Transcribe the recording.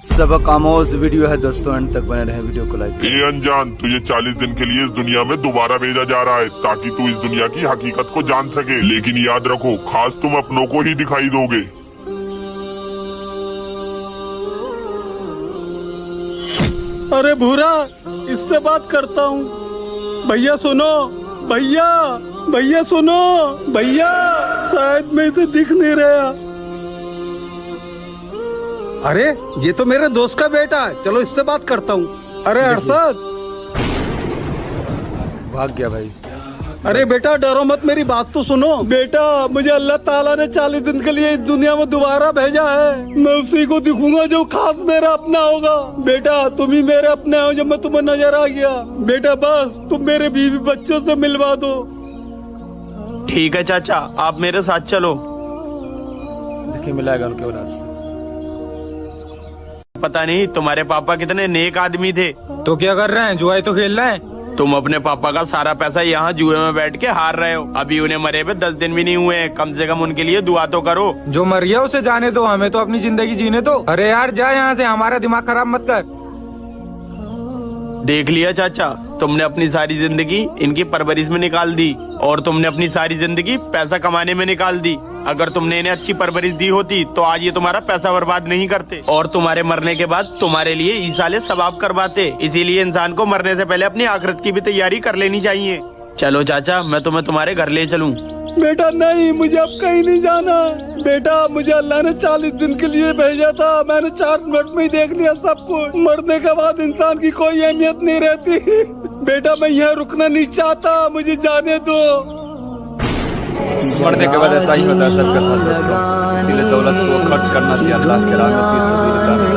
सबक आमोज वीडियो है दोस्तों, अंत तक बने रहे वीडियो को लाइक। ये अनजान, तुझे 40 दिन के लिए इस दुनिया में दोबारा भेजा जा रहा है ताकि तू इस दुनिया की हकीकत को जान सके। लेकिन याद रखो, खास तुम अपनों को ही दिखाई दोगे। अरे भूरा, इससे बात करता हूँ। भैया सुनो, भैया भैया सुनो, भैया शायद मैं इसे दिख नहीं रहा। अरे ये तो मेरे दोस्त का बेटा है, चलो इससे बात करता हूँ। अरे अरशद, भाग गया भाई। अरे बेटा डरो मत, मेरी बात तो सुनो। बेटा मुझे अल्लाह ताला ने 40 दिन के लिए इस दुनिया में दोबारा भेजा है। मैं उसी को दिखूंगा जो खास मेरा अपना होगा। बेटा तुम ही मेरे अपने हो, जब मैं तुम्हें नजर आ गया। बेटा बस तुम मेरे बीवी बच्चों से मिलवा दो। ठीक है चाचा, आप मेरे साथ चलो। देखिए मिलाएगा उनके औलाद से। पता नहीं तुम्हारे पापा कितने नेक आदमी थे। तो क्या कर रहे हैं, जुआ तो खेल रहे हैं। तुम अपने पापा का सारा पैसा यहाँ जुए में बैठ के हार रहे हो। अभी उन्हें मरे पे 10 दिन भी नहीं हुए हैं, कम से कम उनके लिए दुआ तो करो। जो मर गया उसे जाने दो, हमें तो अपनी जिंदगी जीने दो। अरे यार जा यहाँ से, हमारा दिमाग खराब मत कर। देख लिया चाचा, तुमने अपनी सारी जिंदगी इनकी परवरिश में निकाल दी और तुमने अपनी सारी जिंदगी पैसा कमाने में निकाल दी। अगर तुमने इन्हें अच्छी परवरिश दी होती तो आज ये तुम्हारा पैसा बर्बाद नहीं करते और तुम्हारे मरने के बाद तुम्हारे लिए ईसाले सवाब करवाते। इसीलिए इंसान को मरने से पहले अपनी आखिरत की भी तैयारी कर लेनी चाहिए। चलो चाचा, मैं तुम्हें तुम्हारे घर ले चलूं। बेटा नहीं, मुझे अब कहीं नहीं जाना। बेटा मुझे अल्लाह ने 40 दिन के लिए भेजा था, मैंने 4 मिनट में ही देख लिया सब कुछ। मरने के बाद इंसान की कोई अहमियत नहीं रहती। बेटा मैं यहाँ रुकना नहीं चाहता, मुझे जाने दो। मरने के बाद ऐसा ही होता है सबके साथ दोस्तों, इसीलिए दौलत को खर्च करना चाहिए अल्लाह के राह में।